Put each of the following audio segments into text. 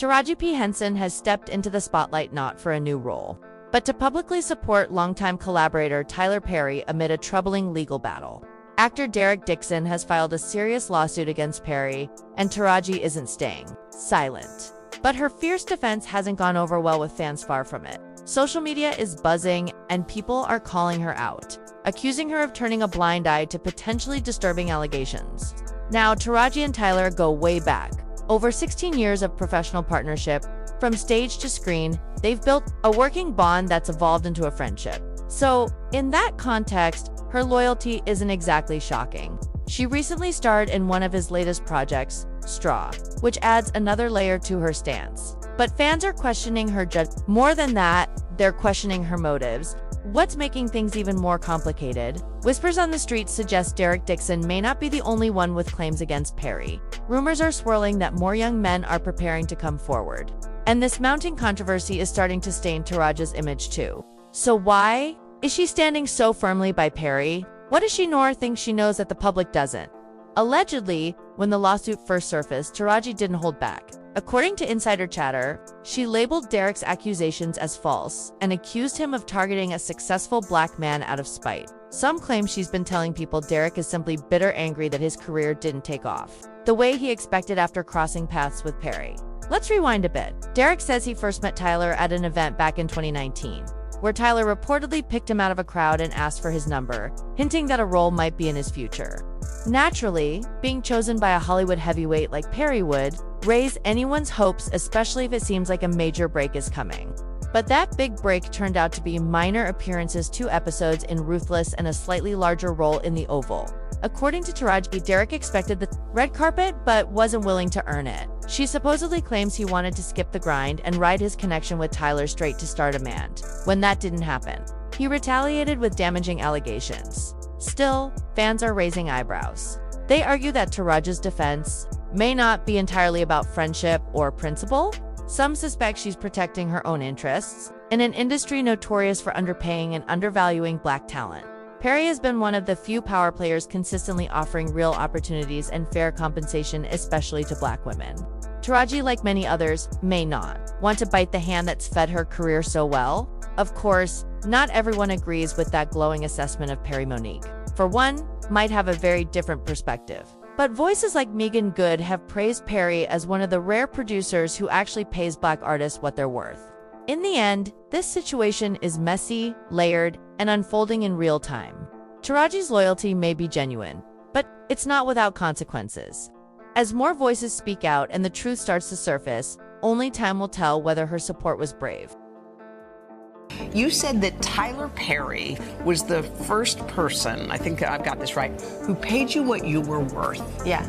Taraji P. Henson has stepped into the spotlight not for a new role, but to publicly support longtime collaborator Tyler Perry amid a troubling legal battle. Actor Derek Dixon has filed a serious lawsuit against Perry, and Taraji isn't staying silent. But her fierce defense hasn't gone over well with fans, far from it. Social media is buzzing, and people are calling her out, accusing her of turning a blind eye to potentially disturbing allegations. Now, Taraji and Tyler go way back. Over 16 years of professional partnership, from stage to screen, they've built a working bond that's evolved into a friendship. So, in that context, her loyalty isn't exactly shocking. She recently starred in one of his latest projects, Straw, which adds another layer to her stance. But fans are questioning her judgment. More than that, they're questioning her motives. What's making things even more complicated? Whispers on the street suggest Derek Dixon may not be the only one with claims against Perry. Rumors are swirling that more young men are preparing to come forward. And this mounting controversy is starting to stain Taraji's image too. So why is she standing so firmly by Perry? What does she know or think she knows that the public doesn't? Allegedly, when the lawsuit first surfaced, Taraji didn't hold back. According to insider chatter, she labeled Derek's accusations as false and accused him of targeting a successful black man out of spite. Some claim she's been telling people Derek is simply bitter angry that his career didn't take off the way he expected after crossing paths with Perry. Let's rewind a bit. Derek says he first met Tyler at an event back in 2019, where Tyler reportedly picked him out of a crowd and asked for his number, hinting that a role might be in his future. Naturally, being chosen by a Hollywood heavyweight like Perry would raise anyone's hopes, especially if it seems like a major break is coming. But that big break turned out to be minor appearances, 2 episodes in Ruthless and a slightly larger role in The Oval. According to Taraji, Derek expected the red carpet but wasn't willing to earn it. She supposedly claims he wanted to skip the grind and ride his connection with Tyler straight to stardom, and when that didn't happen, he retaliated with damaging allegations. Still, fans are raising eyebrows. They argue that Taraji's defense may not be entirely about friendship or principle. Some suspect she's protecting her own interests in an industry notorious for underpaying and undervaluing black talent. Perry has been one of the few power players consistently offering real opportunities and fair compensation, especially to black women. Taraji, like many others, may not want to bite the hand that's fed her career so well. Of course, not everyone agrees with that glowing assessment of Perry. Monique, for one, might have a very different perspective. But voices like Megan Good have praised Perry as one of the rare producers who actually pays black artists what they're worth. In the end, this situation is messy, layered, and unfolding in real time. Taraji's loyalty may be genuine, but it's not without consequences. As more voices speak out and the truth starts to surface, only time will tell whether her support was brave. You said that Tyler Perry was the first person, I think I've got this right, who paid you what you were worth. Yeah.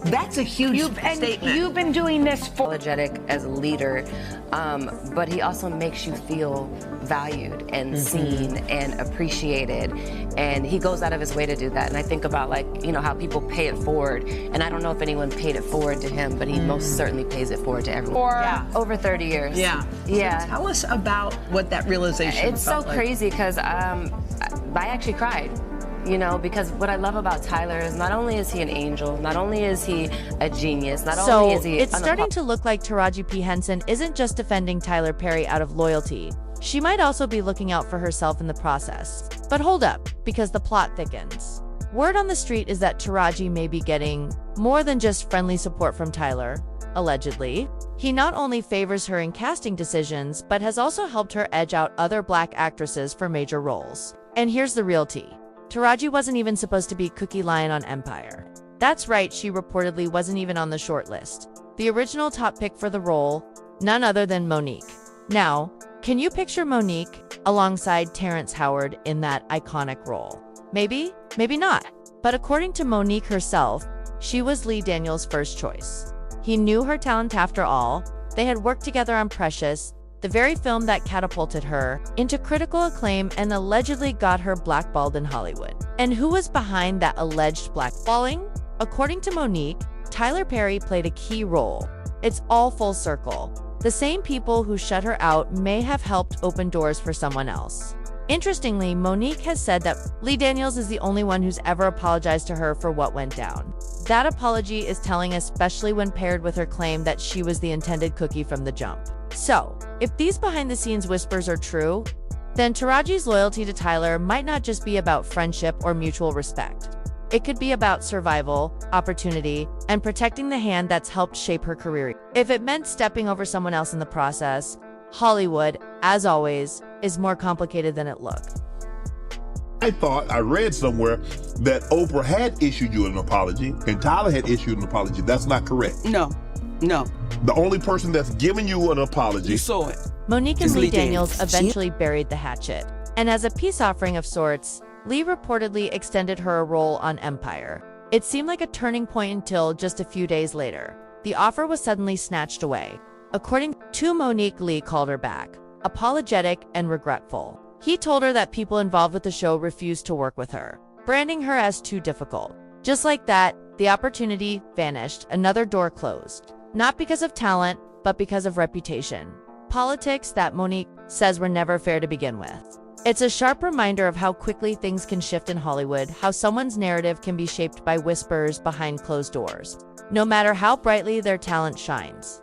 That's a huge statement. And you've been doing this for... Apologetic as a leader, but he also makes you feel valued and seen and appreciated, and he goes out of his way to do that. And I think about, like, you know, how people pay it forward, and I don't know if anyone paid it forward to him, but he most certainly pays it forward to everyone. Over 30 years. Yeah. So tell us about what that realization It's so crazy because I actually cried. You know, because what I love about Tyler is not only is he an angel, not only is he a genius, not only is he... So it's starting to look like Taraji P. Henson isn't just defending Tyler Perry out of loyalty. She might also be looking out for herself in the process. But hold up, because the plot thickens. Word on the street is that Taraji may be getting more than just friendly support from Tyler, allegedly. He not only favors her in casting decisions, but has also helped her edge out other black actresses for major roles. And here's the real tea. Taraji wasn't even supposed to be Cookie Lion on Empire. That's right, she reportedly wasn't even on the shortlist. The original top pick for the role, none other than Monique. Now, can you picture Monique alongside Terrence Howard in that iconic role? Maybe, maybe not. But according to Monique herself, she was Lee Daniels' first choice. He knew her talent after all. They had worked together on Precious, the very film that catapulted her into critical acclaim and allegedly got her blackballed in Hollywood. And who was behind that alleged blackballing? According to Monique, Tyler Perry played a key role. It's all full circle. The same people who shut her out may have helped open doors for someone else. Interestingly, Monique has said that Lee Daniels is the only one who's ever apologized to her for what went down. That apology is telling, especially when paired with her claim that she was the intended cookie from the jump. So, if these behind-the-scenes whispers are true, then Taraji's loyalty to Tyler might not just be about friendship or mutual respect. It could be about survival, opportunity, and protecting the hand that's helped shape her career. If it meant stepping over someone else in the process, Hollywood, as always, is more complicated than it looked. I read somewhere that Oprah had issued you an apology and Tyler had issued an apology. That's not correct. No. The only person that's given you an apology. You saw it. Monique and It's Lee Lee Daniels Daniels. eventually buried the hatchet. And as a peace offering of sorts, Lee reportedly extended her a role on Empire. It seemed like a turning point until just a few days later. The offer was suddenly snatched away. According to Monique, Lee called her back, apologetic and regretful. He told her that people involved with the show refused to work with her, branding her as too difficult. Just like that, the opportunity vanished, another door closed. Not because of talent, but because of reputation. Politics that Monique says were never fair to begin with. It's a sharp reminder of how quickly things can shift in Hollywood, how someone's narrative can be shaped by whispers behind closed doors, no matter how brightly their talent shines.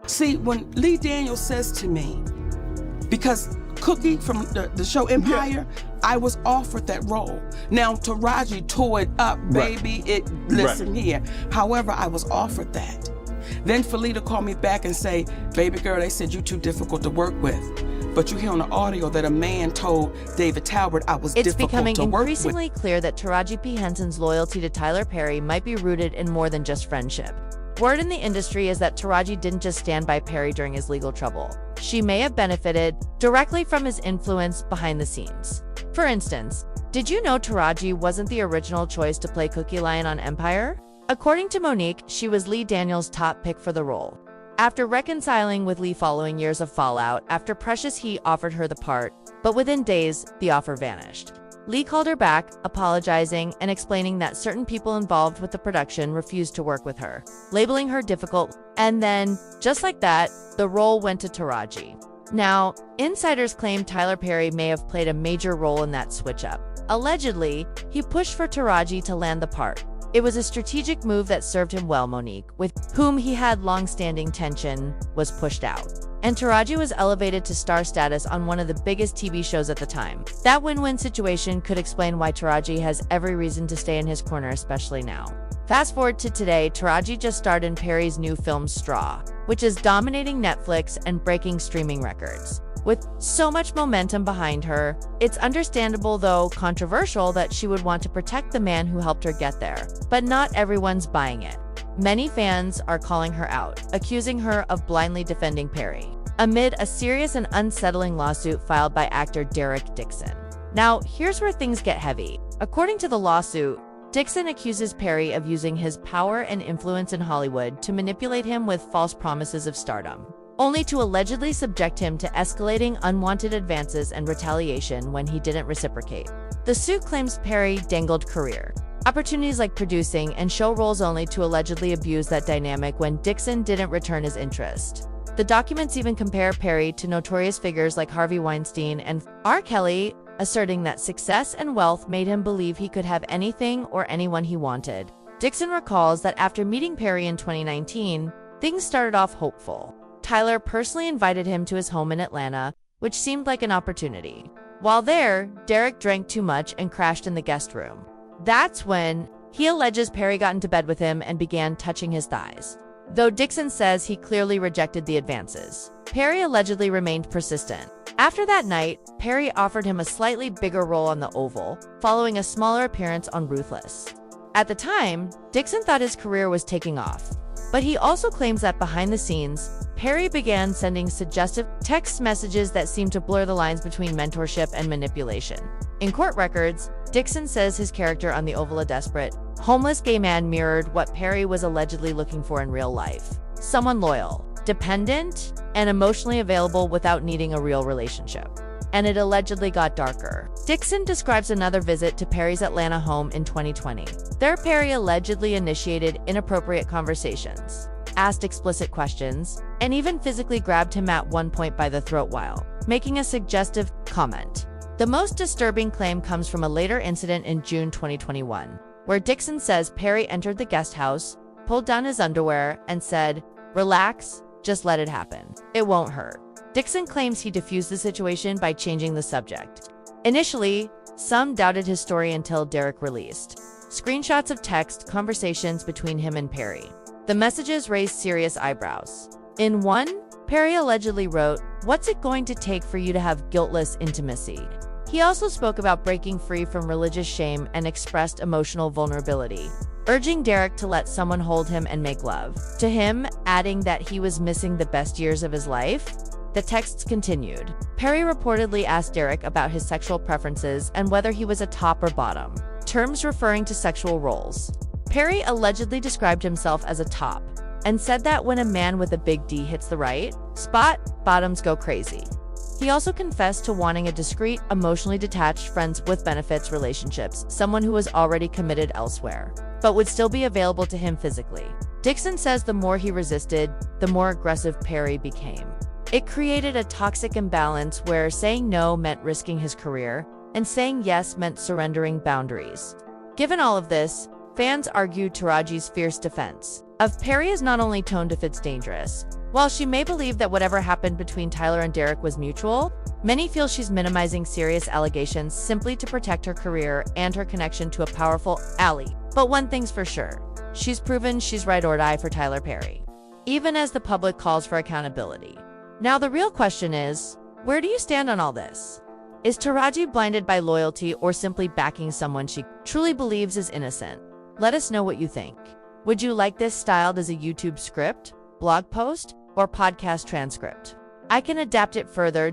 See, when Lee Daniels says to me, because Cookie from the show Empire, I was offered that role. Now Taraji tore it up, baby. Listen here. However, I was offered that. Then for Lee to call me back and say, baby girl, they said you're too difficult to work with. But you hear on the audio that a man told David Talbot I was difficult to work with. It's becoming increasingly clear that Taraji P. Henson's loyalty to Tyler Perry might be rooted in more than just friendship. Word in the industry is that Taraji didn't just stand by Perry during his legal trouble. She may have benefited directly from his influence behind the scenes. For instance, did you know Taraji wasn't the original choice to play Cookie Lion on Empire? According to Monique, she was Lee Daniels' top pick for the role. After reconciling with Lee following years of fallout, after Precious Heat offered her the part, but within days, the offer vanished. Lee called her back, apologizing and explaining that certain people involved with the production refused to work with her, labeling her difficult, and then, just like that, the role went to Taraji. Now, insiders claim Tyler Perry may have played a major role in that switch-up. Allegedly, he pushed for Taraji to land the part. It was a strategic move that served him well. Monique, with whom he had long-standing tension, was pushed out, and Taraji was elevated to star status on one of the biggest TV shows at the time. That win-win situation could explain why Taraji has every reason to stay in his corner, especially now. Fast forward to today, Taraji just starred in Perry's new film Straw, which is dominating Netflix and breaking streaming records. With so much momentum behind her, it's understandable, though controversial, that she would want to protect the man who helped her get there. But not everyone's buying it. Many fans are calling her out, accusing her of blindly defending Perry, amid a serious and unsettling lawsuit filed by actor Derek Dixon. Now, here's where things get heavy. According to the lawsuit, Dixon accuses Perry of using his power and influence in Hollywood to manipulate him with false promises of stardom, only to allegedly subject him to escalating unwanted advances and retaliation when he didn't reciprocate. The suit claims Perry dangled career opportunities like producing and show roles only to allegedly abuse that dynamic when Dixon didn't return his interest. The documents even compare Perry to notorious figures like Harvey Weinstein and R. Kelly, asserting that success and wealth made him believe he could have anything or anyone he wanted. Dixon recalls that after meeting Perry in 2019, things started off hopeful. Tyler personally invited him to his home in Atlanta, which seemed like an opportunity. While there, Derek drank too much and crashed in the guest room. That's when he alleges Perry got into bed with him and began touching his thighs. Though Dixon says he clearly rejected the advances, Perry allegedly remained persistent. After that night, Perry offered him a slightly bigger role on The Oval, following a smaller appearance on Ruthless. At the time, Dixon thought his career was taking off, but he also claims that behind the scenes, Perry began sending suggestive text messages that seemed to blur the lines between mentorship and manipulation. In court records, Dixon says his character on The Oval, a desperate, homeless gay man, mirrored what Perry was allegedly looking for in real life. Someone loyal, dependent, and emotionally available without needing a real relationship. And it allegedly got darker. Dixon describes another visit to Perry's Atlanta home in 2020. There, Perry allegedly initiated inappropriate conversations, asked explicit questions, and even physically grabbed him at one point by the throat while making a suggestive comment. The most disturbing claim comes from a later incident in June 2021, where Dixon says Perry entered the guest house, pulled down his underwear, and said, "Relax, just let it happen. It won't hurt." Dixon claims he diffused the situation by changing the subject. Initially, some doubted his story until Derek released screenshots of text conversations between him and Perry. The messages raised serious eyebrows. In one, Perry allegedly wrote, "What's it going to take for you to have guiltless intimacy?" He also spoke about breaking free from religious shame and expressed emotional vulnerability, urging Derek to let someone hold him and make love to him, adding that he was missing the best years of his life. The texts continued. Perry reportedly asked Derek about his sexual preferences and whether he was a top or bottom, terms referring to sexual roles. Perry allegedly described himself as a top and said that when a man with a big D hits the right spot, bottoms go crazy. He also confessed to wanting a discreet, emotionally detached friends with benefits relationships, someone who was already committed elsewhere, but would still be available to him physically. Dixon says the more he resisted, the more aggressive Perry became. It created a toxic imbalance where saying no meant risking his career, and saying yes meant surrendering boundaries. Given all of this, fans argued Taraji's fierce defense of Perry is not only tone-deaf, it's dangerous. While she may believe that whatever happened between Tyler and Derek was mutual, many feel she's minimizing serious allegations simply to protect her career and her connection to a powerful ally. But one thing's for sure, she's proven she's ride or die for Tyler Perry, even as the public calls for accountability. Now the real question is, where do you stand on all this? Is Taraji blinded by loyalty or simply backing someone she truly believes is innocent? Let us know what you think. Would you like this styled as a YouTube script, blog post, or podcast transcript? I can adapt it further